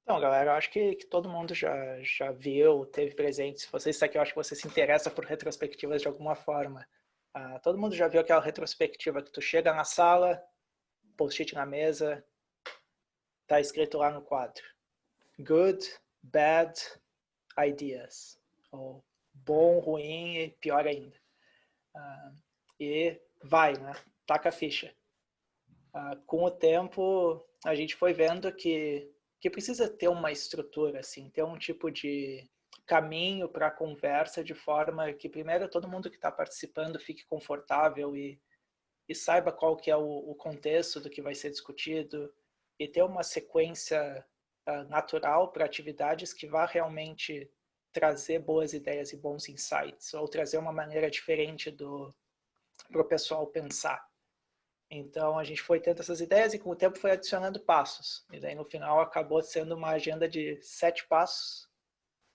Então, galera, eu acho que todo mundo já viu, teve presente. Se você está aqui, eu acho que você se interessa por retrospectivas de alguma forma. Todo mundo já viu aquela retrospectiva que tu chega na sala, post-it na mesa, tá escrito lá no quadro: Good, bad ideas. Ou bom, ruim e pior ainda. E vai, né? Taca a ficha. Com o tempo, a gente foi vendo que precisa ter uma estrutura, assim, ter um tipo de caminho para a conversa de forma que, primeiro, todo mundo que está participando fique confortável e saiba qual que é o contexto do que vai ser discutido e ter uma sequência natural para atividades que vá realmente trazer boas ideias e bons insights, ou trazer uma maneira diferente para o pessoal pensar. Então a gente foi tendo essas ideias e com o tempo foi adicionando passos. E daí no final acabou sendo uma agenda de 7 passos,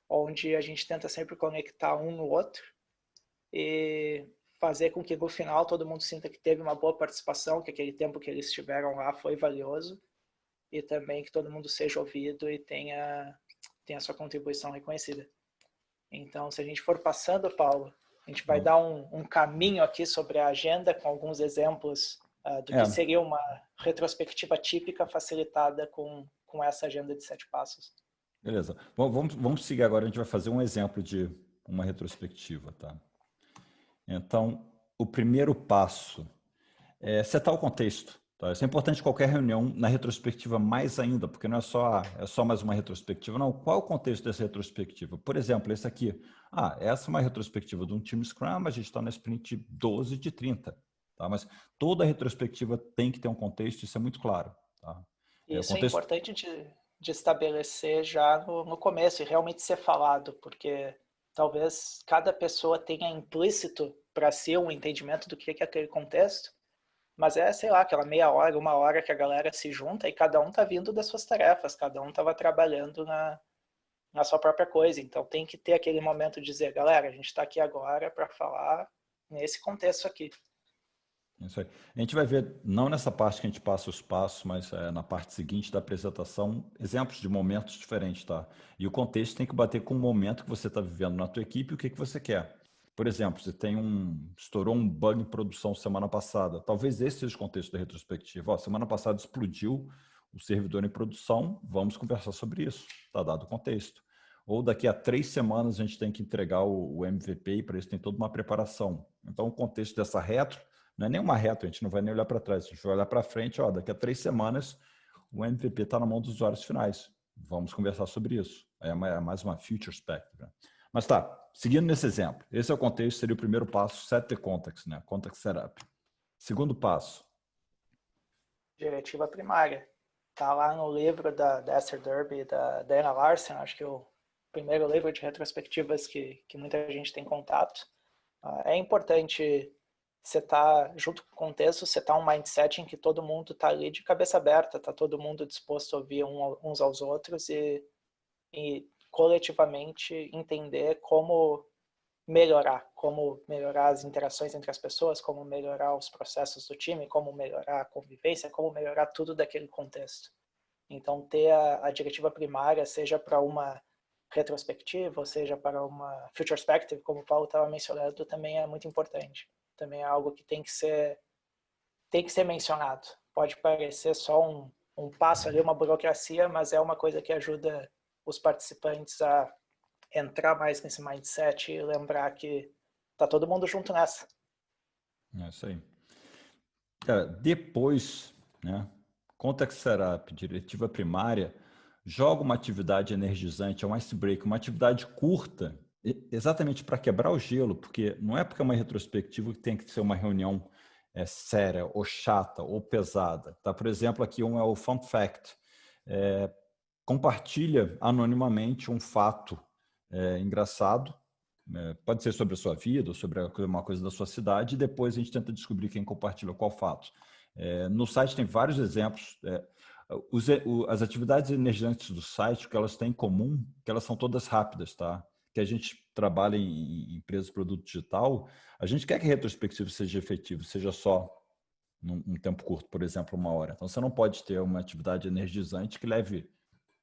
onde a gente tenta sempre conectar um no outro e fazer com que no final todo mundo sinta que teve uma boa participação, que aquele tempo que eles estiveram lá foi valioso e também que todo mundo seja ouvido e tenha sua contribuição reconhecida. Então, se a gente for passando, Paulo, a gente vai dar um caminho aqui sobre a agenda com alguns exemplos do que seria uma retrospectiva típica facilitada com essa agenda de 7 passos. Beleza. Vamos seguir agora, a gente vai fazer um exemplo de uma retrospectiva, tá? Então, o primeiro passo é setar o contexto. Tá? Isso é importante em qualquer reunião, na retrospectiva mais ainda, porque não é só mais uma retrospectiva, não. Qual é o contexto dessa retrospectiva? Por exemplo, esse aqui. Essa é uma retrospectiva de um time Scrum, a gente está na sprint 12 de 30. Tá? Mas toda retrospectiva tem que ter um contexto, isso é muito claro. Tá? Isso é importante de estabelecer já no começo e realmente ser falado, porque talvez cada pessoa tenha implícito para si um entendimento do que é aquele contexto, mas sei lá, aquela meia hora, uma hora que a galera se junta e cada um tá vindo das suas tarefas, cada um estava trabalhando na sua própria coisa. Então tem que ter aquele momento de dizer, galera, a gente está aqui agora para falar nesse contexto aqui. Isso aí. A gente vai ver, não nessa parte que a gente passa os passos, mas na parte seguinte da apresentação, exemplos de momentos diferentes, tá? E o contexto tem que bater com o momento que você está vivendo na tua equipe e o que você quer. Por exemplo, você estourou um bug em produção semana passada. Talvez esse seja o contexto da retrospectiva. Semana passada explodiu o servidor em produção, vamos conversar sobre isso, tá dado o contexto. Ou daqui a 3 semanas a gente tem que entregar o MVP e para isso tem toda uma preparação. Então, o contexto dessa retro não é nenhuma reta, a gente não vai nem olhar para trás, a gente vai olhar para frente, daqui a 3 semanas o MVP está na mão dos usuários finais. Vamos conversar sobre isso. É mais uma future spec. Né? Mas tá, seguindo nesse exemplo, esse é o contexto, seria o primeiro passo, set the context, né? Context setup. Segundo passo. Diretiva primária. Tá lá no livro da Esther Derby e da Diana Larsen, acho que o primeiro livro de retrospectivas que muita gente tem contato. É importante setar, junto com o contexto, setar um mindset em que todo mundo está ali de cabeça aberta, está todo mundo disposto a ouvir uns aos outros e coletivamente entender como melhorar as interações entre as pessoas, como melhorar os processos do time, como melhorar a convivência, como melhorar tudo daquele contexto. Então, ter a diretiva primária, seja para uma retrospectiva, ou seja para uma future perspective, como o Paulo estava mencionando, também é muito importante. Também é algo que tem que ser mencionado. Pode parecer só um passo ali, uma burocracia, mas é uma coisa que ajuda os participantes a entrar mais nesse mindset e lembrar que tá todo mundo junto nessa. É isso aí. Cara, depois, né, context setup, diretiva primária, joga uma atividade energizante, é um icebreaker, uma atividade curta, exatamente para quebrar o gelo, porque não é porque é uma retrospectiva que tem que ser uma reunião séria, ou chata, ou pesada. Tá? Por exemplo, aqui é o Fun Fact. Compartilha anonimamente um fato engraçado, pode ser sobre a sua vida ou sobre uma coisa da sua cidade, e depois a gente tenta descobrir quem compartilha qual fato. No site tem vários exemplos. As atividades energizantes do site, o que elas têm em comum, que elas são todas rápidas, tá? Que a gente trabalha em empresas de produto digital, a gente quer que a retrospectiva seja efetiva, seja só num tempo curto, por exemplo, 1 hora. Então, você não pode ter uma atividade energizante que leve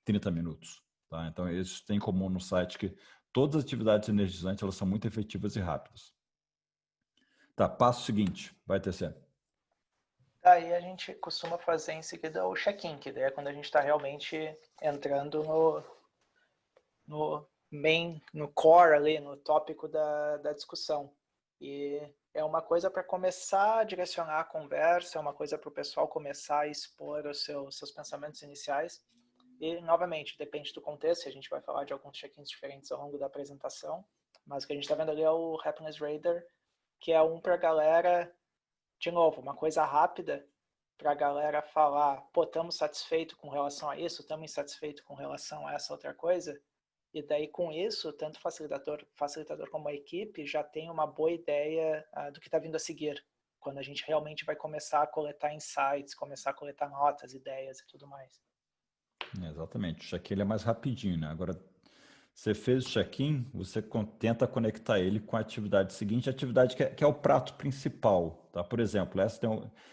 30 minutos. Tá? Então, eles têm em comum no site que todas as atividades energizantes elas são muito efetivas e rápidas. Tá, passo seguinte, vai TC. Aí a gente costuma fazer em seguida o check-in, que daí é quando a gente está realmente entrando no core ali, no tópico da discussão. E é uma coisa para começar a direcionar a conversa, é uma coisa para o pessoal começar a expor os seus pensamentos iniciais. E, novamente, depende do contexto, a gente vai falar de alguns check-ins diferentes ao longo da apresentação, mas o que a gente está vendo ali é o Happiness Radar, que é um para a galera, de novo, uma coisa rápida, para a galera falar, pô, estamos satisfeitos com relação a isso, estamos insatisfeitos com relação a essa outra coisa, e daí com isso, tanto o facilitador como a equipe já tem uma boa ideia do que está vindo a seguir, quando a gente realmente vai começar a coletar insights, começar a coletar notas, ideias e tudo mais. Exatamente, o check-in ele é mais rapidinho, né? Agora, você fez o check-in, você tenta conectar ele com a atividade seguinte, a atividade que é o prato principal, tá? Por exemplo,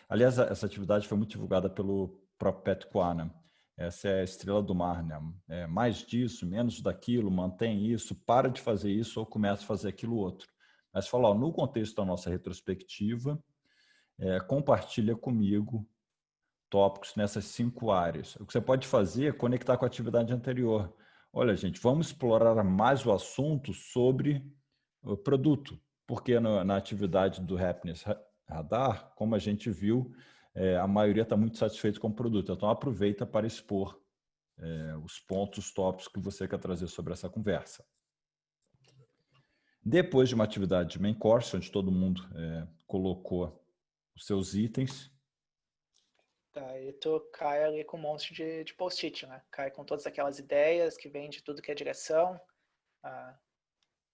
aliás, essa atividade foi muito divulgada pelo próprio Pat Quana. Essa é a estrela do mar, né? Mais disso, menos daquilo, mantém isso, para de fazer isso ou começa a fazer aquilo outro. Mas fala, ó, no contexto da nossa retrospectiva, compartilha comigo tópicos nessas 5 áreas. O que você pode fazer é conectar com a atividade anterior. Olha, gente, vamos explorar mais o assunto sobre o produto, porque na atividade do Happiness Radar, como a gente viu, a maioria está muito satisfeito com o produto. Então, aproveita para expor os pontos, os tópicos que você quer trazer sobre essa conversa. Depois de uma atividade de main course, onde todo mundo colocou os seus itens, Daí tu cai ali com um monte de post-it, né? Cai com todas aquelas ideias que vêm de tudo que é direção,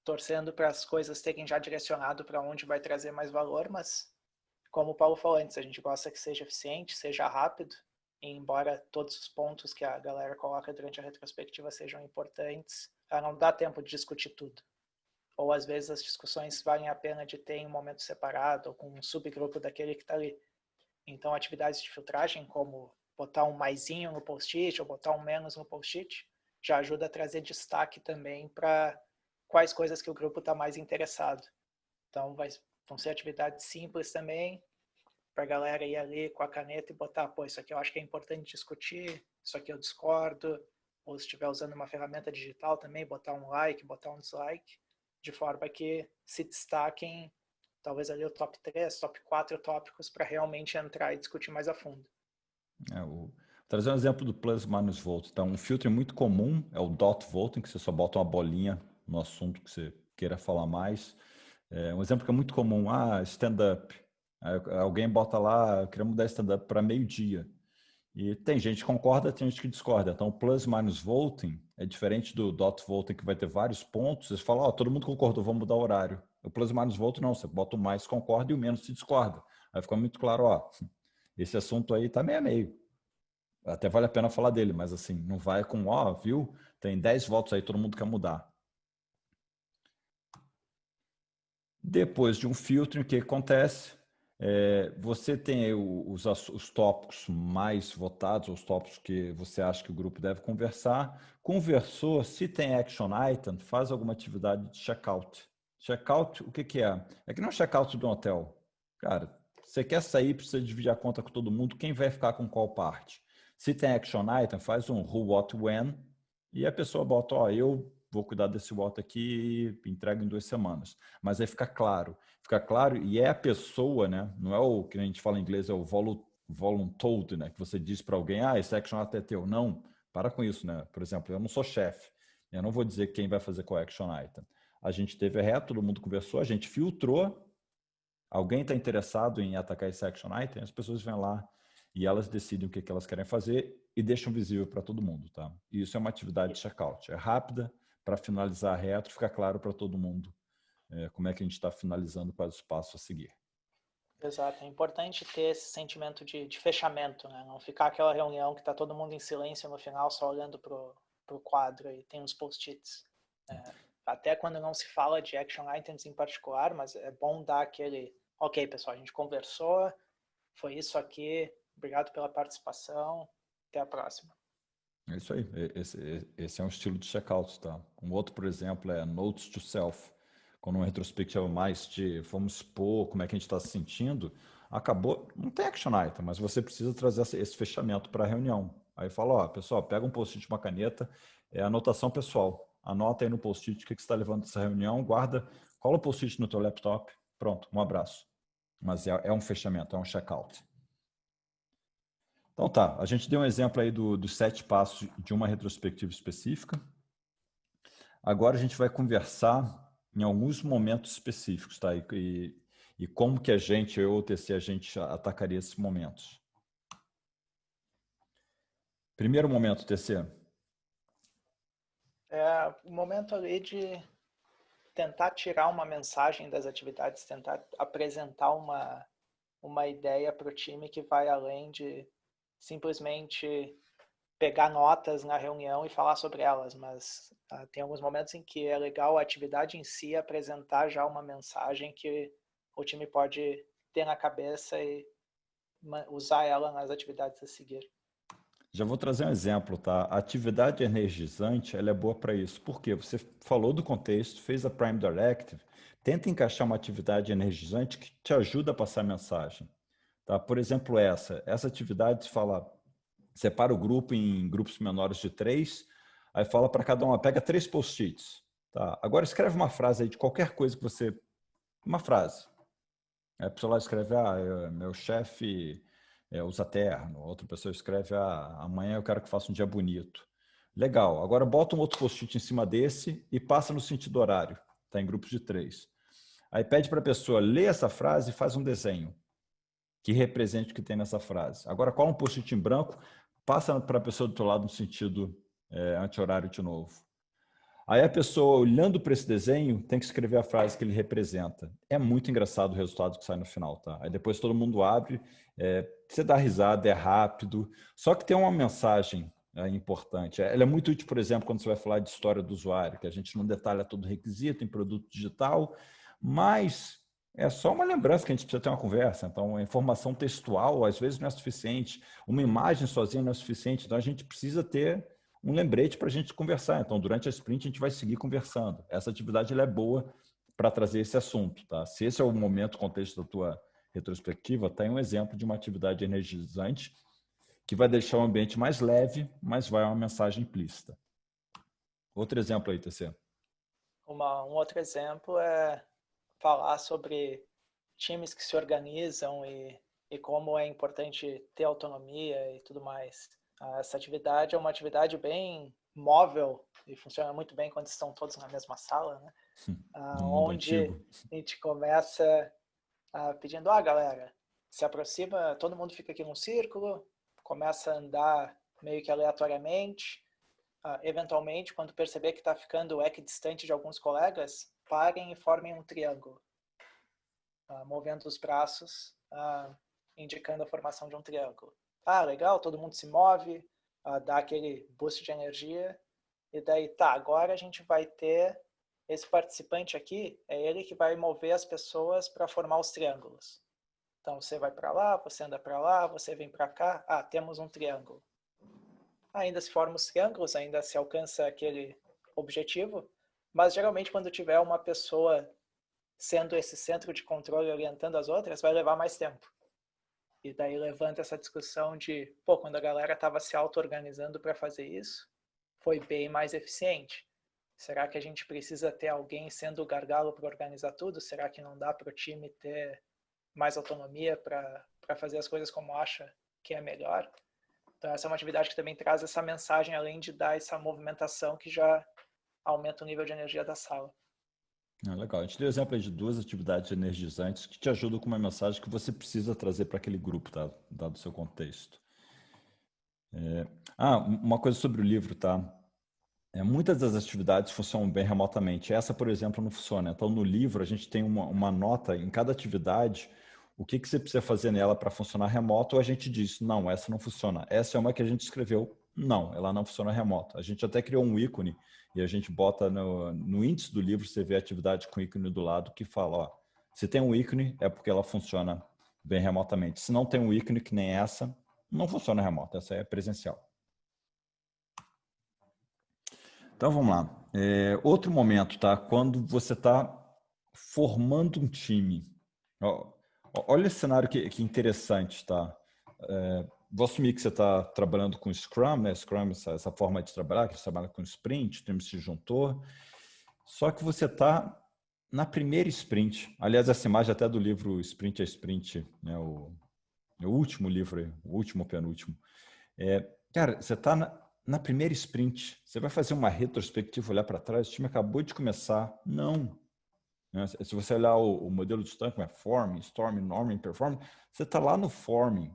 torcendo para as coisas terem já direcionado para onde vai trazer mais valor, mas como o Paulo falou antes, a gente gosta que seja eficiente, seja rápido, e embora todos os pontos que a galera coloca durante a retrospectiva sejam importantes, não dá tempo de discutir tudo. Ou às vezes as discussões valem a pena de ter em um momento separado, ou com um subgrupo daquele que está ali. Então, atividades de filtragem, como botar um maisinho no post-it ou botar um menos no post-it, já ajuda a trazer destaque também para quais coisas que o grupo está mais interessado. Então, vão ser atividades simples também, para a galera ir ali com a caneta e botar, pô, isso aqui eu acho que é importante discutir, isso aqui eu discordo, ou se estiver usando uma ferramenta digital também, botar um like, botar um dislike, de forma que se destaquem talvez ali o top 3, top 4 tópicos para realmente entrar e discutir mais a fundo. Vou trazer um exemplo do plus minus volt. Então, um filtro muito comum é o dot voting, que você só bota uma bolinha no assunto que você queira falar mais. Um exemplo que é muito comum, stand-up. Alguém bota lá, eu queria mudar stand-up para meio-dia. E tem gente que concorda, tem gente que discorda. Então, o plus minus voting é diferente do dot voting, que vai ter vários pontos. Você fala, todo mundo concordou, vamos mudar o horário. O plus minus voting não, você bota o mais concorda e o menos se discorda. Aí fica muito claro, esse assunto aí tá meio a meio. Até vale a pena falar dele, mas assim, não vai com, viu? Tem 10 votos aí, todo mundo quer mudar. Depois de um filtro, o que acontece? Você tem aí os tópicos mais votados, os tópicos que você acha que o grupo deve conversar. Conversou, se tem action item, faz alguma atividade de checkout. Checkout, o que é? É que não é checkout de um hotel. Cara, você quer sair, precisa dividir a conta com todo mundo, quem vai ficar com qual parte? Se tem action item, faz um who, what, when, e a pessoa bota, eu vou cuidar desse what aqui e entrego em 2 semanas. Mas aí fica claro e é a pessoa, né? Não é o que a gente fala em inglês, é o voluntold, né? Que você diz para alguém, esse action item é teu. Não, para com isso, né? Por exemplo, eu não sou chefe, eu não vou dizer quem vai fazer qual action item. A gente teve reto, todo mundo conversou, a gente filtrou, alguém está interessado em atacar esse action item, as pessoas vêm lá e elas decidem o que elas querem fazer e deixam visível para todo mundo, tá? E isso é uma atividade de checkout, é rápida, para finalizar reto, fica claro para todo mundo como é que a gente está finalizando, quais os passos a seguir. Exato, é importante ter esse sentimento de fechamento, né? Não ficar aquela reunião que está todo mundo em silêncio no final, só olhando pro quadro e tem uns post-its. Até quando não se fala de action items em particular, mas é bom dar aquele, ok, pessoal, a gente conversou, foi isso aqui, obrigado pela participação, até a próxima. É isso aí. Esse é um estilo de checkout, tá? Um outro, por exemplo, é Notes to Self. Quando uma retrospectiva mais de, vamos supor, como é que a gente está se sentindo, acabou, não tem action item, mas você precisa trazer esse fechamento para a reunião. Aí fala, ó, pessoal, pega um post-it, uma caneta, é anotação pessoal. Anota aí no post-it o que você está levando dessa reunião, guarda, cola o post-it no teu laptop, pronto, um abraço. Mas é um fechamento, é um checkout. Então tá, a gente deu um exemplo aí dos 7 passos de uma retrospectiva específica. Agora a gente vai conversar em alguns momentos específicos, tá? E como que a gente, eu ou o TC, a gente atacaria esses momentos. Primeiro momento, TC. É o momento ali de tentar tirar uma mensagem das atividades, tentar apresentar uma ideia para o time que vai além de simplesmente pegar notas na reunião e falar sobre elas, mas tem alguns momentos em que é legal a atividade em si apresentar já uma mensagem que o time pode ter na cabeça e usar ela nas atividades a seguir. Já vou trazer um exemplo, tá? A atividade energizante, ela é boa para isso. Por quê? Você falou do contexto, fez a Prime Directive, tenta encaixar uma atividade energizante que te ajuda a passar a mensagem. Tá? Por exemplo, essa atividade fala, separa o grupo em grupos menores de 3, aí fala para cada um, pega 3 post-its. Tá? Agora escreve uma frase aí de qualquer coisa que você... Uma frase. Aí a pessoa lá escreve, meu chefe usa terno. Outra pessoa escreve, amanhã eu quero que faça um dia bonito. Legal. Agora bota um outro post-it em cima desse e passa no sentido horário. Está em grupos de 3. Aí pede para a pessoa ler essa frase e faz um desenho que represente o que tem nessa frase. Agora cola um post-it em branco, passa para a pessoa do outro lado no sentido anti-horário de novo. Aí a pessoa, olhando para esse desenho, tem que escrever a frase que ele representa. É muito engraçado o resultado que sai no final, tá? Aí depois todo mundo abre, você dá risada, é rápido. Só que tem uma mensagem importante. Ela é muito útil, por exemplo, quando você vai falar de história do usuário, que a gente não detalha todo o requisito em produto digital, mas é só uma lembrança que a gente precisa ter uma conversa. Então, a informação textual, às vezes, não é suficiente. Uma imagem sozinha não é suficiente. Então, a gente precisa ter um lembrete para a gente conversar. Então, durante a sprint, a gente vai seguir conversando. Essa atividade ela é boa para trazer esse assunto. Tá? Se esse é o momento, o contexto da tua retrospectiva, tem um exemplo de uma atividade energizante que vai deixar o ambiente mais leve, mas vai uma mensagem implícita. Outro exemplo aí, TC. Um outro exemplo é falar sobre times que se organizam e como é importante ter autonomia e tudo mais. Essa atividade é uma atividade bem móvel e funciona muito bem quando estão todos na mesma sala, né? No mundo Onde antigo. a gente começa pedindo, galera, se aproxima, todo mundo fica aqui num círculo, começa a andar meio que aleatoriamente, eventualmente, quando perceber que está ficando equidistante de alguns colegas, parem e formem um triângulo, movendo os braços, indicando a formação de um triângulo. Legal, todo mundo se move, dá aquele boost de energia, e daí, agora a gente vai ter esse participante aqui, é ele que vai mover as pessoas para formar os triângulos. Então, você vai para lá, você anda para lá, você vem para cá, temos um triângulo. Ainda se formam os triângulos, ainda se alcança aquele objetivo, mas geralmente quando tiver uma pessoa sendo esse centro de controle orientando as outras, vai levar mais tempo. E daí levanta essa discussão de, quando a galera estava se auto-organizando para fazer isso, foi bem mais eficiente. Será que a gente precisa ter alguém sendo o gargalo para organizar tudo? Será que não dá para o time ter mais autonomia para fazer as coisas como acha que é melhor? Então essa é uma atividade que também traz essa mensagem, além de dar essa movimentação que já aumenta o nível de energia da sala. Legal. A gente deu exemplo aí de 2 atividades energizantes que te ajudam com uma mensagem que você precisa trazer para aquele grupo, tá? Dado o seu contexto. Uma coisa sobre o livro, tá? Muitas das atividades funcionam bem remotamente. Essa, por exemplo, não funciona. Então, no livro, a gente tem uma nota em cada atividade, o que você precisa fazer nela para funcionar remoto, ou a gente diz, não, essa não funciona. Essa é uma que a gente escreveu, não, ela não funciona remoto. A gente até criou um ícone e a gente bota no índice do livro, você vê a atividade com o ícone do lado que fala, se tem um ícone, é porque ela funciona bem remotamente. Se não tem um ícone que nem essa, não funciona remoto, essa é presencial. Então vamos lá. Outro momento, tá? Quando você está formando um time. Olha esse cenário que interessante, tá? Vou assumir que você está trabalhando com Scrum, né? Scrum, essa forma de trabalhar, que você trabalha com Sprint, o time se juntou. Só que você está na primeira sprint. Aliás, essa imagem até do livro Sprint a Sprint, né? O último livro, o último, penúltimo. Cara, você está na primeira sprint. Você vai fazer uma retrospectiva, olhar para trás, o time acabou de começar. Não. Né? Se você olhar o modelo de Stunkman, Forming, Storming, Norming, Performing, você está lá no Forming.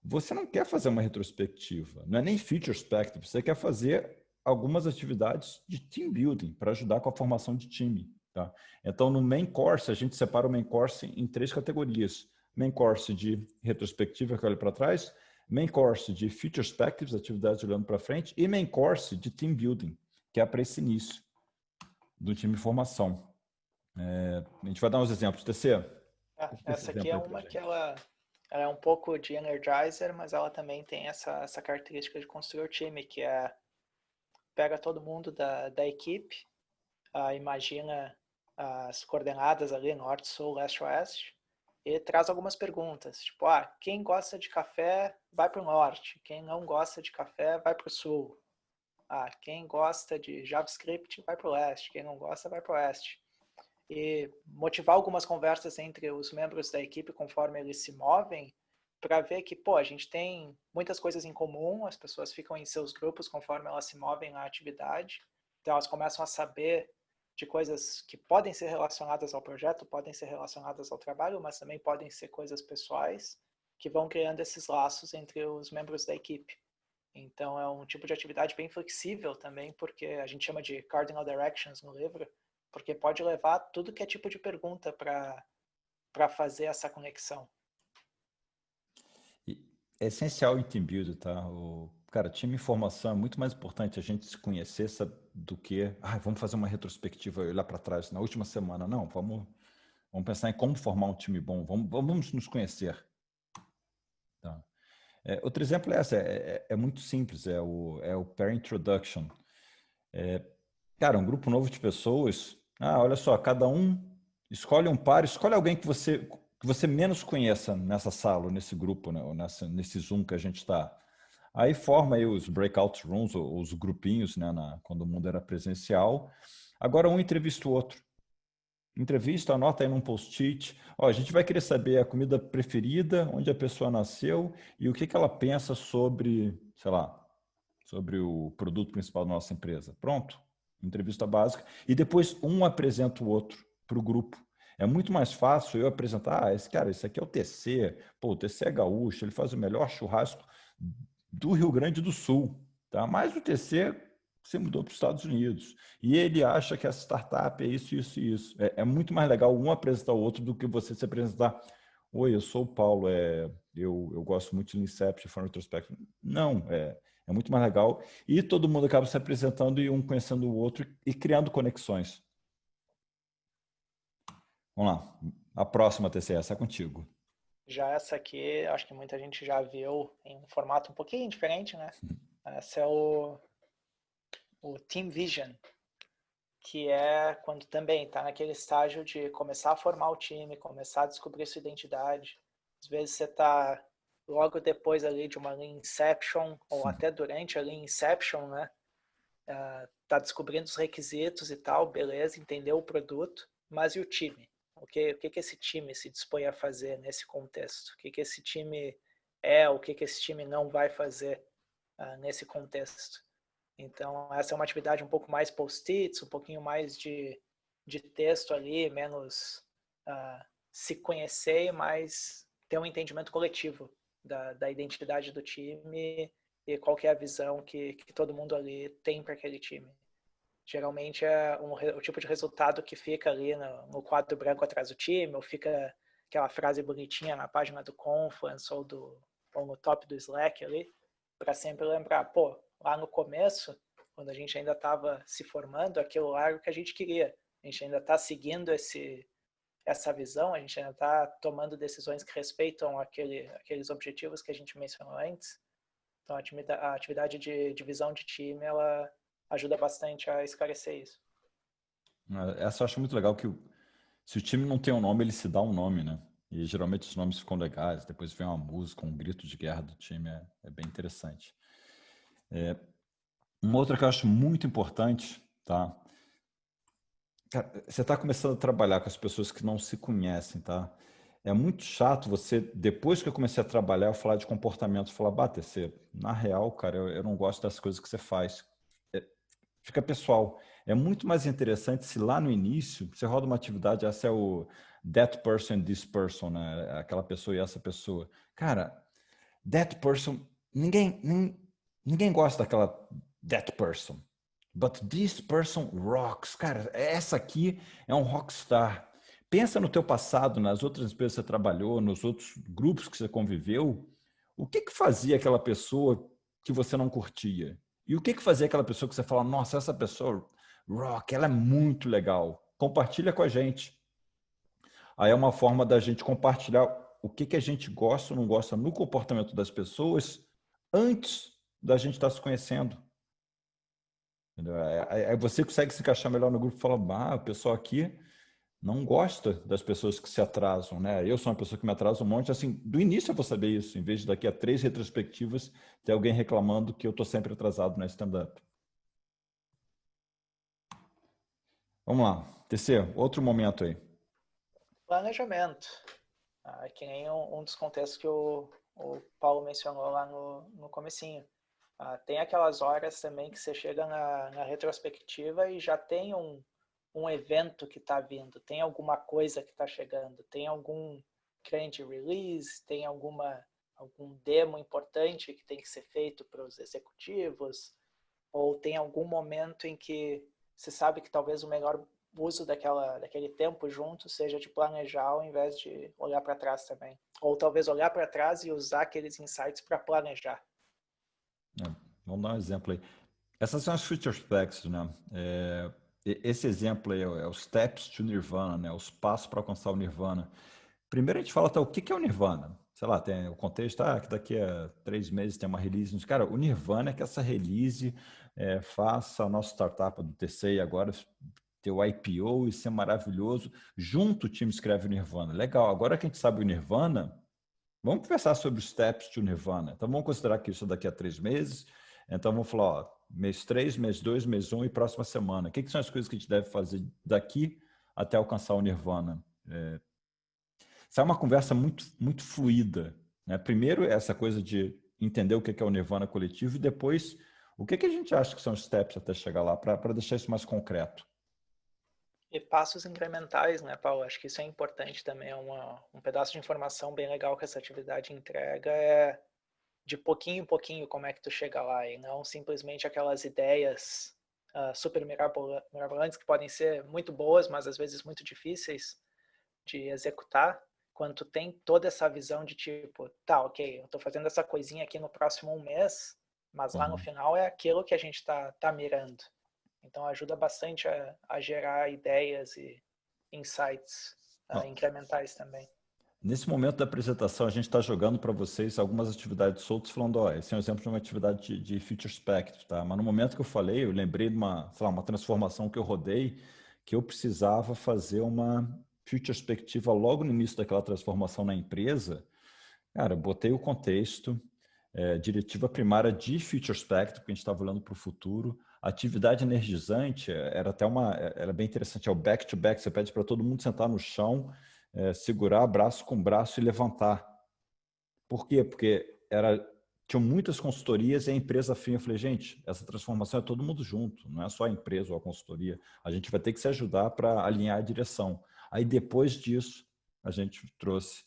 Você não quer fazer uma retrospectiva, não é nem retrospective, você quer fazer algumas atividades de team building para ajudar com a formação de time. Tá? Então, no main course, a gente separa o main course em 3 categorias. Main course de retrospectiva, que olha para trás, main course de retrospectives, atividades olhando para frente, e main course de team building, que é para esse início do time de formação. A gente vai dar uns exemplos. TC, esse Essa aqui é exemplo aí para uma que gente. ela é um pouco de Energizer, mas ela também tem essa característica de construir o time, que é pega todo mundo da equipe, imagina as coordenadas ali, norte, sul, leste, oeste, e traz algumas perguntas, tipo, quem gosta de café vai para o norte, quem não gosta de café vai para o sul, quem gosta de JavaScript vai para o leste, quem não gosta vai para o oeste. E motivar algumas conversas entre os membros da equipe conforme eles se movem, para ver que, a gente tem muitas coisas em comum, as pessoas ficam em seus grupos conforme elas se movem na atividade, então elas começam a saber de coisas que podem ser relacionadas ao projeto, podem ser relacionadas ao trabalho, mas também podem ser coisas pessoais, que vão criando esses laços entre os membros da equipe. Então é um tipo de atividade bem flexível também, porque a gente chama de Cardinal Directions no livro, porque pode levar tudo que é tipo de pergunta para fazer essa conexão. É essencial em team building, tá? Cara, time em formação é muito mais importante a gente se conhecer do que vamos fazer uma retrospectiva e olhar para trás na última semana. Não, vamos pensar em como formar um time bom, vamos nos conhecer. Tá? Outro exemplo é muito simples, é o Pair Introduction. Cara, um grupo novo de pessoas, olha só, cada um escolhe um par, escolhe alguém que você menos conheça nessa sala, nesse grupo, né, ou nesse Zoom que a gente está. Aí forma aí os breakout rooms, ou os grupinhos, né, quando o mundo era presencial. Agora um entrevista o outro. Entrevista, anota aí num post-it. A gente vai querer saber a comida preferida, onde a pessoa nasceu e o que ela pensa sobre, sei lá, sobre o produto principal da nossa empresa. Pronto, entrevista básica. E depois um apresenta o outro para o grupo. É muito mais fácil eu apresentar, esse aqui é o TC, o TC é gaúcho, ele faz o melhor churrasco do Rio Grande do Sul, tá? Mas o TC se mudou para os Estados Unidos e ele acha que essa startup é isso, isso e isso. É muito mais legal um apresentar o outro do que você se apresentar. Oi, eu sou o Paulo, eu gosto muito de Inception, Fund Retrospective. Não, é muito mais legal. E todo mundo acaba se apresentando e um conhecendo o outro e criando conexões. Vamos lá. A próxima TCS é contigo. Já essa aqui, acho que muita gente já viu em um formato um pouquinho diferente, né? Essa é o Team Vision, que é quando também está naquele estágio de começar a formar o time, começar a descobrir sua identidade. Às vezes você está logo depois ali de uma linha Inception, ou até durante a linha Inception, né? Tá descobrindo os requisitos e tal, beleza, entendeu o produto, mas e o time? O que esse time se dispõe a fazer nesse contexto? O que esse time o que esse time não vai fazer nesse contexto? Então, essa é uma atividade um pouco mais post-its, um pouquinho mais de texto ali, menos se conhecer, mas ter um entendimento coletivo da identidade do time e qual que é a visão que todo mundo ali tem para aquele time. Geralmente é o tipo de resultado que fica ali no quadro branco atrás do time, ou fica aquela frase bonitinha na página do Confluence ou no top do Slack ali, para sempre lembrar, lá no começo, quando a gente ainda estava se formando, aquilo lá era o que a gente queria. A gente ainda está seguindo essa visão, a gente ainda está tomando decisões que respeitam aqueles objetivos que a gente mencionou antes. Então, a atividade de divisão de time, ela ajuda bastante a esclarecer isso. Essa eu acho muito legal que se o time não tem um nome, ele se dá um nome, né? E geralmente os nomes ficam legais, depois vem uma música, um grito de guerra do time, é bem interessante. Uma outra que eu acho muito importante, tá? Cara, você está começando a trabalhar com as pessoas que não se conhecem, tá? É muito chato você, depois que eu comecei a trabalhar, eu falar de comportamento, falar, TC, na real, cara, eu não gosto das coisas que você faz. Fica pessoal. É muito mais interessante se lá no início você roda uma atividade, essa é o that person, this person, né? Aquela pessoa e essa pessoa. Cara, that person, ninguém gosta daquela that person. But this person rocks. Cara, essa aqui é um rockstar. Pensa no teu passado, nas outras empresas que você trabalhou, nos outros grupos que você conviveu. O que fazia aquela pessoa que você não curtia? E o que fazia aquela pessoa que você fala, nossa, essa pessoa rock, ela é muito legal. Compartilha com a gente. Aí é uma forma da gente compartilhar o que a gente gosta ou não gosta no comportamento das pessoas antes da gente estar se conhecendo. Aí você consegue se encaixar melhor no grupo e falar, o pessoal aqui não gosta das pessoas que se atrasam, né? Eu sou uma pessoa que me atrasa um monte, assim, do início eu vou saber isso, em vez de daqui a 3 retrospectivas ter alguém reclamando que eu estou sempre atrasado na stand-up. Vamos lá, TC, outro momento aí. Planejamento. Que nem um dos contextos que o Paulo mencionou lá no comecinho. Tem aquelas horas também que você chega na retrospectiva e já tem um evento que está vindo, tem alguma coisa que está chegando, tem algum grande release, tem algum demo importante que tem que ser feito para os executivos, ou tem algum momento em que você sabe que talvez o melhor uso daquele tempo junto seja de planejar ao invés de olhar para trás também. Ou talvez olhar para trás e usar aqueles insights para planejar. Vamos dar um exemplo aí. Essas são as future specs, né? Esse exemplo aí é os steps to Nirvana, né? Os passos para alcançar o Nirvana. Primeiro a gente fala, o que é o Nirvana? Sei lá, tem o contexto, que daqui a 3 meses tem uma release. Cara, o Nirvana é que essa release faça a nossa startup do TC agora ter o IPO e ser maravilhoso. Junto o time escreve o Nirvana. Legal, agora que a gente sabe o Nirvana, vamos conversar sobre os steps to Nirvana. Então vamos considerar que isso daqui a 3 meses. Então vamos falar, mês 3, mês 2, mês 1 e próxima semana. O que são as coisas que a gente deve fazer daqui até alcançar o Nirvana? Essa é uma conversa muito, muito fluida, né? Primeiro, essa coisa de entender o que é o Nirvana coletivo e depois, o que a gente acha que são os steps até chegar lá, para deixar isso mais concreto. E passos incrementais, né, Paulo? Acho que isso é importante também. É um pedaço de informação bem legal que essa atividade entrega é de pouquinho em pouquinho como é que tu chega lá e não simplesmente aquelas ideias super mirabolantes que podem ser muito boas, mas às vezes muito difíceis de executar, quando tu tem toda essa visão de tipo, ok, eu tô fazendo essa coisinha aqui no próximo mês, mas lá no final é aquilo que a gente tá mirando. Então ajuda bastante a gerar ideias e insights incrementais também. Nesse momento da apresentação, a gente está jogando para vocês algumas atividades soltas, falando, esse é um exemplo de uma atividade de Feature Spectrum, tá? Mas no momento que eu falei, eu lembrei de uma transformação que eu rodei, que eu precisava fazer uma Future Perspectiva logo no início daquela transformação na empresa. Cara, eu botei o contexto, diretiva primária de Future Spectrum, porque a gente estava olhando para o futuro. Atividade energizante, era bem interessante, é o back-to-back, você pede para todo mundo sentar no chão, segurar braço com braço e levantar. Por quê? Porque tinham muitas consultorias e a empresa afim. Eu falei, gente, essa transformação é todo mundo junto, não é só a empresa ou a consultoria. A gente vai ter que se ajudar para alinhar a direção. Aí, depois disso, a gente trouxe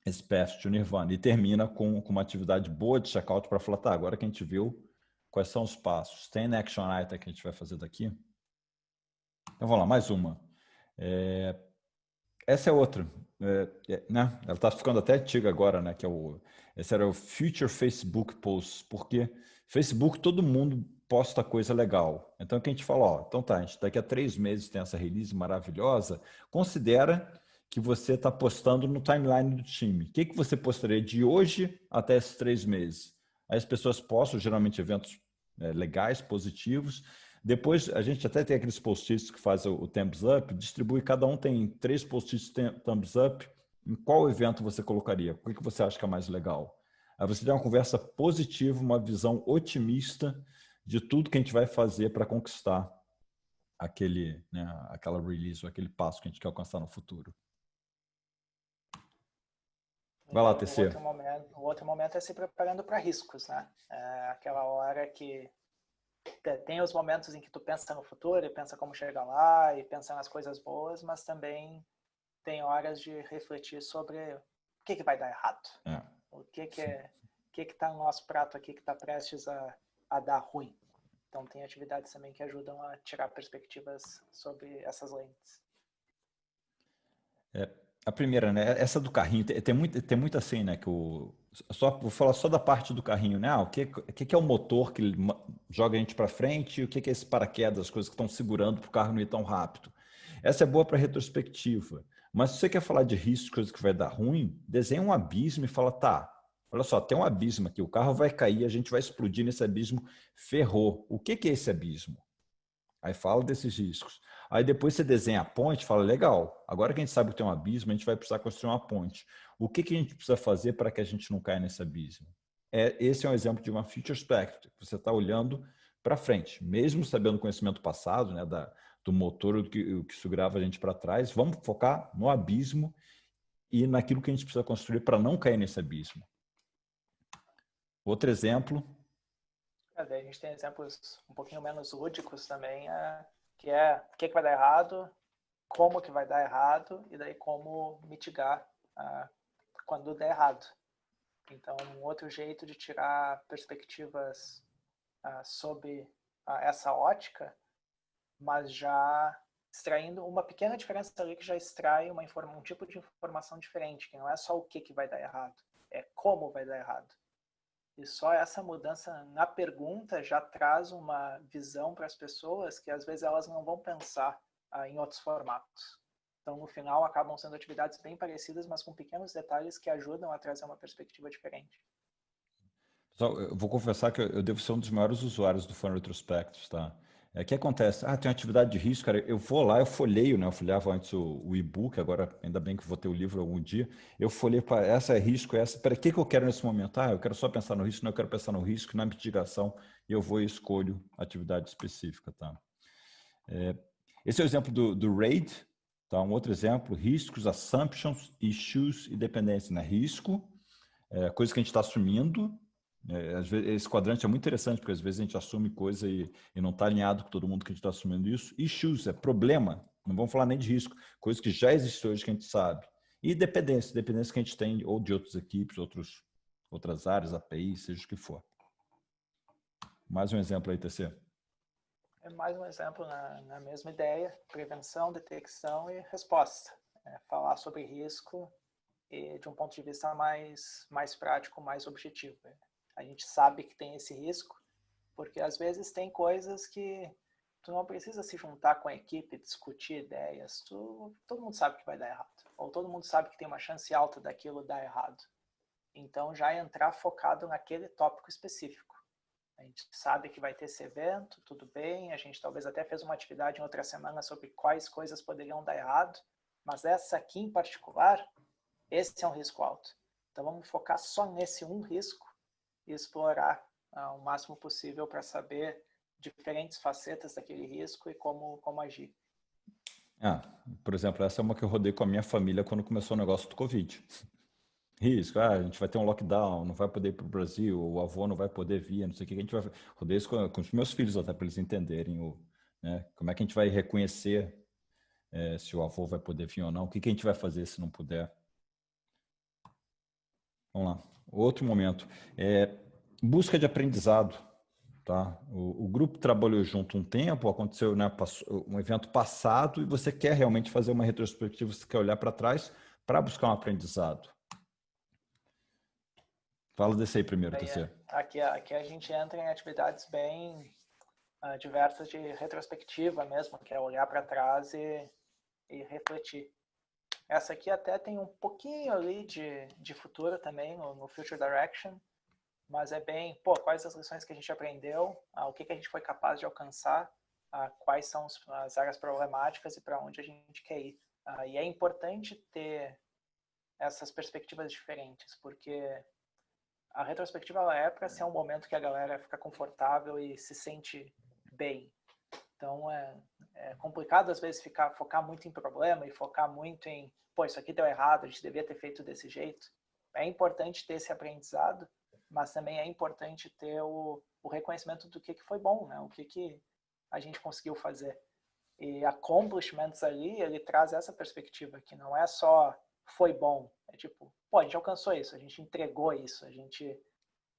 esse path to Nirvana e termina com uma atividade boa de checkout para falar, agora que a gente viu quais são os passos. Tem action item que a gente vai fazer daqui. Então, vamos lá, mais uma. Essa é outra, né? Ela está ficando até antiga agora, né? Esse era o Future Facebook Posts, porque Facebook todo mundo posta coisa legal. Então, o que a gente fala, então tá, a gente daqui a 3 meses tem essa release maravilhosa, considera que você está postando no timeline do time. O que você postaria de hoje até esses 3 meses? Aí as pessoas postam, geralmente, eventos legais, positivos. Depois, a gente até tem aqueles post-its que faz o thumbs up, distribui, cada um tem 3 post-its thumbs up. Em qual evento você colocaria? O que você acha que é mais legal? Aí você tem uma conversa positiva, uma visão otimista de tudo que a gente vai fazer para conquistar aquele, né, aquela release, ou aquele passo que a gente quer alcançar no futuro. Vai lá, TC. O outro momento é se preparando para riscos, né? É aquela hora que tem os momentos em que tu pensa no futuro e pensa como chegar lá e pensa nas coisas boas, mas também tem horas de refletir sobre o que vai dar errado. O que está no nosso prato aqui que está prestes a dar ruim. Então tem atividades também que ajudam a tirar perspectivas sobre essas lentes. A primeira, né? Essa do carrinho, tem muito assim, né? Vou falar só da parte do carrinho, né? O que é o motor que joga a gente para frente e o que é esse paraquedas, as coisas que estão segurando para o carro não ir tão rápido. Essa é boa para retrospectiva. Mas se você quer falar de riscos, coisas que vai dar ruim, desenha um abismo e fala, tá, olha só, tem um abismo aqui, o carro vai cair, a gente vai explodir nesse abismo, ferrou. O que é esse abismo? Aí fala desses riscos. Aí depois você desenha a ponte, fala, legal, agora que a gente sabe que tem um abismo, a gente vai precisar construir uma ponte. O que a gente precisa fazer para que a gente não caia nesse abismo? Esse é um exemplo de uma future perspective. Você está olhando para frente, mesmo sabendo o conhecimento passado, né, do motor, o que segurava a gente para trás, vamos focar no abismo e naquilo que a gente precisa construir para não cair nesse abismo. Outro exemplo. Daí a gente tem exemplos um pouquinho menos lúdicos também, que é o que vai dar errado, como que vai dar errado e daí como mitigar quando der errado. Então, um outro jeito de tirar perspectivas sobre essa ótica, mas já extraindo uma pequena diferença ali que já extrai um tipo de informação diferente, que não é só o que vai dar errado, é como vai dar errado. E só essa mudança na pergunta já traz uma visão para as pessoas que às vezes elas não vão pensar em outros formatos. Então, no final, acabam sendo atividades bem parecidas, mas com pequenos detalhes que ajudam a trazer uma perspectiva diferente. Pessoal, eu vou confessar que eu devo ser um dos maiores usuários do Fun Retrospectus, tá? O que acontece? Tem uma atividade de risco, cara, eu vou lá, eu folheio, né? Eu folheava antes o e-book, agora ainda bem que vou ter o livro algum dia. Eu folheio para essa é risco, essa. Para que eu quero nesse momento? Eu quero só pensar no risco, não, eu quero pensar no risco, na mitigação, e eu vou e escolho atividade específica, tá? Esse é o exemplo do RAID, tá? Um outro exemplo, riscos, assumptions, issues e dependência, né? Risco, coisa que a gente está assumindo. Às vezes, esse quadrante é muito interessante, porque às vezes a gente assume coisa e não está alinhado com todo mundo que a gente está assumindo isso. Issues é problema, não vamos falar nem de risco, coisa que já existe hoje que a gente sabe. E dependência que a gente tem ou de outras equipes, outras áreas, API, seja o que for. Mais um exemplo aí, TC. É mais um exemplo na mesma ideia, prevenção, detecção e resposta. Falar sobre risco e de um ponto de vista mais prático, mais objetivo. A gente sabe que tem esse risco, porque às vezes tem coisas que tu não precisa se juntar com a equipe, discutir ideias, todo mundo sabe que vai dar errado, ou todo mundo sabe que tem uma chance alta daquilo dar errado. Então já entrar focado naquele tópico específico. A gente sabe que vai ter esse evento, tudo bem, a gente talvez até fez uma atividade em outra semana sobre quais coisas poderiam dar errado, mas essa aqui em particular, esse é um risco alto. Então vamos focar só nesse um risco e explorar o máximo possível para saber diferentes facetas daquele risco e como agir. Por exemplo, essa é uma que eu rodei com a minha família quando começou o negócio do Covid. Risco, a gente vai ter um lockdown, não vai poder ir para o Brasil, o avô não vai poder vir, não sei o que a gente vai fazer. Rodei isso com os meus filhos até para eles entenderem né, como é que a gente vai reconhecer se o avô vai poder vir ou não, o que a gente vai fazer se não puder. Vamos lá. Outro momento. Busca de aprendizado. Tá? O grupo trabalhou junto um tempo, aconteceu, né, um evento passado e você quer realmente fazer uma retrospectiva, você quer olhar para trás para buscar um aprendizado. Fala desse aí primeiro, TC. Aqui a gente entra em atividades bem diversas de retrospectiva mesmo, que é olhar para trás e refletir. Essa aqui até tem um pouquinho ali de futuro também, no Future Direction, mas é bem, pô, quais as lições que a gente aprendeu, o que a gente foi capaz de alcançar, quais são as áreas problemáticas e para onde a gente quer ir. E é importante ter essas perspectivas diferentes, porque a retrospectiva ela é para ser um momento que a galera fica confortável e se sente bem. Então é complicado às vezes focar muito em problema e focar muito em, pô, isso aqui deu errado, a gente devia ter feito desse jeito. É importante ter esse aprendizado, mas também é importante ter o reconhecimento do que foi bom, né? O que a gente conseguiu fazer. E accomplishments ali, ele traz essa perspectiva, que não é só foi bom, é tipo, pô, a gente alcançou isso, a gente entregou isso, a gente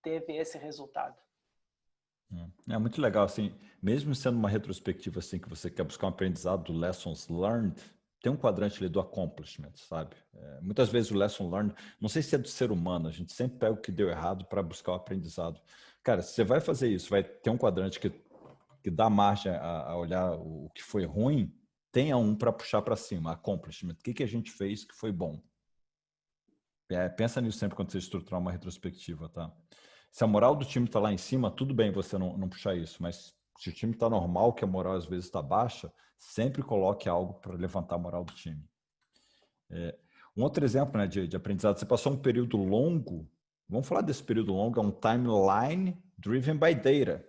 teve esse resultado. É muito legal, assim, mesmo sendo uma retrospectiva assim que você quer buscar um aprendizado do lessons learned, tem um quadrante ali do accomplishment, sabe? Muitas vezes o lesson learned, não sei se é do ser humano, a gente sempre pega o que deu errado para buscar o aprendizado. Cara, se você vai fazer isso, vai ter um quadrante que dá margem a olhar o que foi ruim, tenha um para puxar para cima, accomplishment. O que a gente fez que foi bom? Pensa nisso sempre quando você estruturar uma retrospectiva, tá? Se a moral do time está lá em cima, tudo bem você não puxar isso, mas se o time está normal, que a moral às vezes está baixa, sempre coloque algo para levantar a moral do time. Um outro exemplo, né, de aprendizado, você passou um período longo, vamos falar desse período longo, é um timeline driven by data.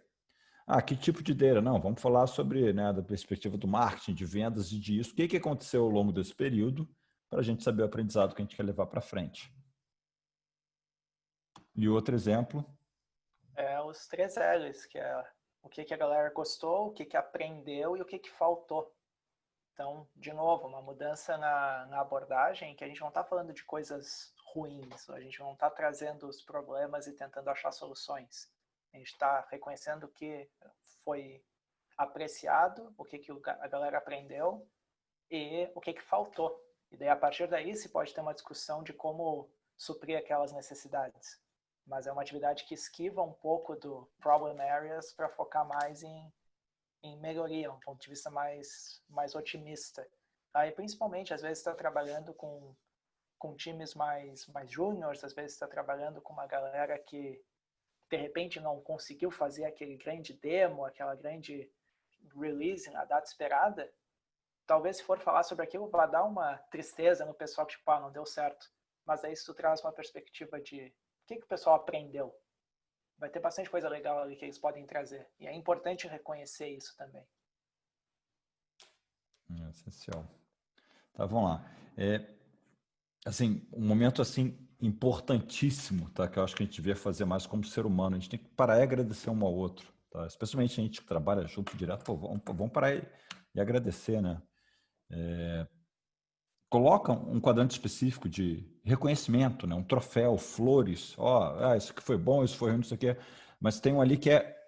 Que tipo de data? Não, vamos falar sobre, né, da perspectiva do marketing, de vendas e disso. O que aconteceu ao longo desse período para a gente saber o aprendizado que a gente quer levar para frente. E outro exemplo? É os 3 L's, que é o que a galera gostou, o que aprendeu e o que faltou. Então, de novo, uma mudança na abordagem, que a gente não está falando de coisas ruins, a gente não está trazendo os problemas e tentando achar soluções. A gente está reconhecendo o que foi apreciado, o que a galera aprendeu e o que faltou. E daí, a partir daí, se pode ter uma discussão de como suprir aquelas necessidades. Mas é uma atividade que esquiva um pouco do problem areas para focar mais em melhoria, um ponto de vista mais otimista. Aí, principalmente, às vezes está trabalhando com times mais júniores, às vezes está trabalhando com uma galera que, de repente, não conseguiu fazer aquele grande demo, aquela grande release na data esperada. Talvez, se for falar sobre aquilo, vai dar uma tristeza no pessoal, que, tipo, não deu certo. Mas aí, se tu traz uma perspectiva de o que o pessoal aprendeu, vai ter bastante coisa legal ali que eles podem trazer. E é importante reconhecer isso também. Essencial. Tá, vamos lá. Assim, um momento assim importantíssimo, tá? Que eu acho que a gente devia fazer mais como ser humano. A gente tem que parar e agradecer um ao outro, tá? Especialmente a gente que trabalha junto direto, pô, vamos parar e agradecer, né? Coloca um quadrante específico de reconhecimento, né? Um troféu, flores, isso aqui foi bom, isso foi ruim, isso aqui, mas tem um ali que é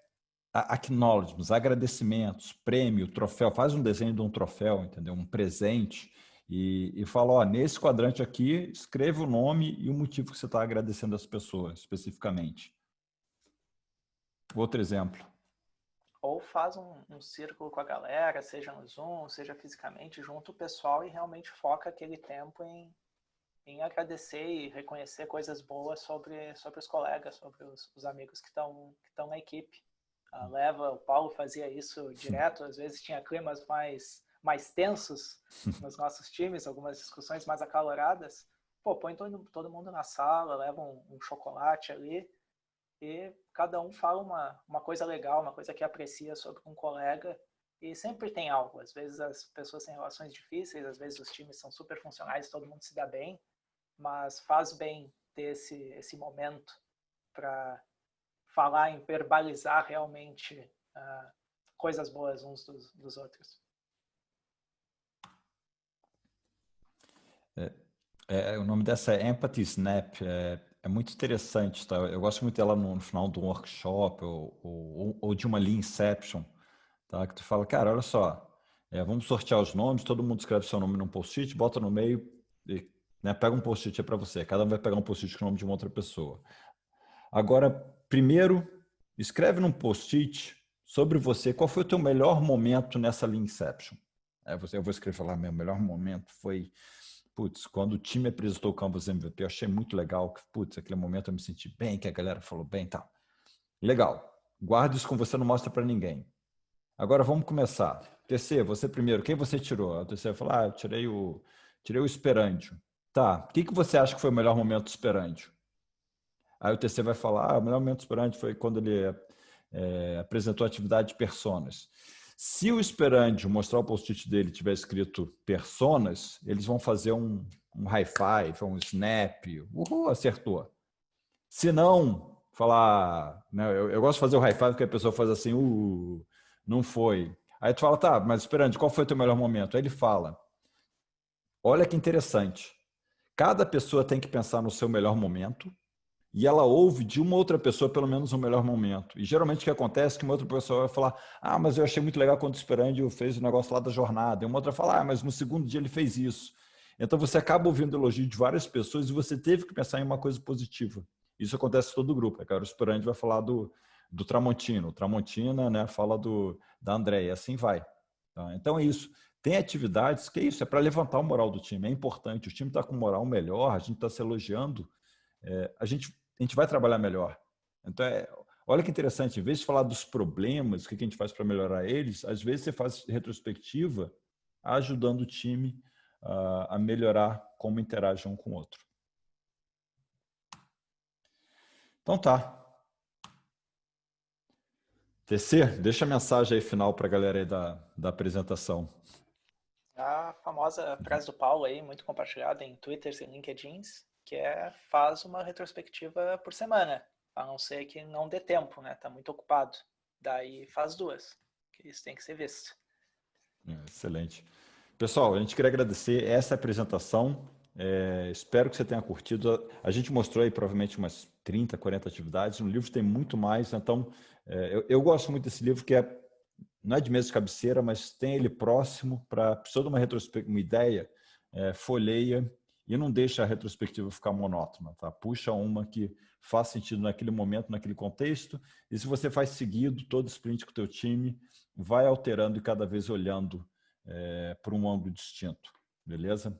acknowledgements, agradecimentos, prêmio, troféu, faz um desenho de um troféu, entendeu? Um presente e fala, nesse quadrante aqui, escreve o nome e o motivo que você está agradecendo as pessoas, especificamente. Outro exemplo. Ou faz um círculo com a galera, seja no Zoom, seja fisicamente, junto o pessoal e realmente foca aquele tempo em agradecer e reconhecer coisas boas sobre os colegas, sobre os amigos que estão na equipe. O Paulo fazia isso direto, às vezes tinha climas mais tensos nos nossos times, algumas discussões mais acaloradas. Pô, põe todo mundo na sala, leva um chocolate ali e cada um fala uma coisa legal, uma coisa que aprecia sobre um colega, e sempre tem algo. Às vezes as pessoas têm relações difíceis, às vezes os times são super funcionais, todo mundo se dá bem, mas faz bem ter esse momento para falar, em verbalizar realmente coisas boas uns dos outros. O nome dessa é Empathy Snap. É muito interessante, tá? Eu gosto muito dela no final de um workshop ou de uma Lean Inception, tá? Que tu fala, cara, olha só, vamos sortear os nomes, todo mundo escreve seu nome num post-it, bota no meio e, né, pega um post-it para você. Cada um vai pegar um post-it com o nome de uma outra pessoa. Agora, primeiro, escreve num post-it sobre você, qual foi o teu melhor momento nessa Lean Inception. Eu vou escrever lá, meu melhor momento foi putz, quando o time apresentou o Canvas MVP, eu achei muito legal, que, putz, aquele momento eu me senti bem, que a galera falou bem e tal. Legal. Guarda isso com você, não mostra para ninguém. Agora vamos começar. TC, você primeiro, quem você tirou? O TC vai falar, eu tirei o Esperandio. Tá, o que você acha que foi o melhor momento do Esperandio? Aí o TC vai falar, o melhor momento do Esperandio foi quando ele apresentou a atividade de personas. Se o Esperandio mostrar o post-it dele e tiver escrito personas, eles vão fazer um high five, um snap, uhul, acertou. Se não, falar, né, eu gosto de fazer o high five porque a pessoa faz assim, não foi. Aí tu fala, tá, mas Esperandio, qual foi o teu melhor momento? Aí ele fala, olha que interessante, cada pessoa tem que pensar no seu melhor momento e ela ouve de uma outra pessoa pelo menos o melhor momento. E geralmente o que acontece é que uma outra pessoa vai falar, ah, mas eu achei muito legal quando o Esperandio fez o negócio lá da jornada. E uma outra fala, ah, mas no segundo dia ele fez isso. Então você acaba ouvindo elogio de várias pessoas e você teve que pensar em uma coisa positiva. Isso acontece em todo o grupo. O Esperandio vai falar do Tramontino, o Tramontina, né, fala da Andréia, assim vai. Tá? Então é isso. Tem atividades que é isso, é para levantar o moral do time, é importante. O time está com moral melhor, a gente está se elogiando, a gente vai trabalhar melhor. Então, olha que interessante, em vez de falar dos problemas, o que a gente faz para melhorar eles, às vezes você faz retrospectiva ajudando o time a melhorar como interage um com o outro. Então tá. TC, deixa a mensagem aí final para a galera aí da apresentação. A famosa frase do Paulo aí, muito compartilhada em Twitter e LinkedIns, que faz uma retrospectiva por semana, a não ser que não dê tempo, né? Tá muito ocupado. Daí faz 2, que isso tem que ser visto. Excelente. Pessoal, a gente queria agradecer essa apresentação. Espero que você tenha curtido. A gente mostrou aí provavelmente umas 30, 40 atividades. No livro tem muito mais. Então, eu gosto muito desse livro, que não é de mesa de cabeceira, mas tem ele próximo para a pessoa de uma retrospectiva, uma ideia, folheia e não deixa a retrospectiva ficar monótona. Tá? Puxa uma que faz sentido naquele momento, naquele contexto. E se você faz seguido todo sprint com o teu time, vai alterando e cada vez olhando para um ângulo distinto. Beleza?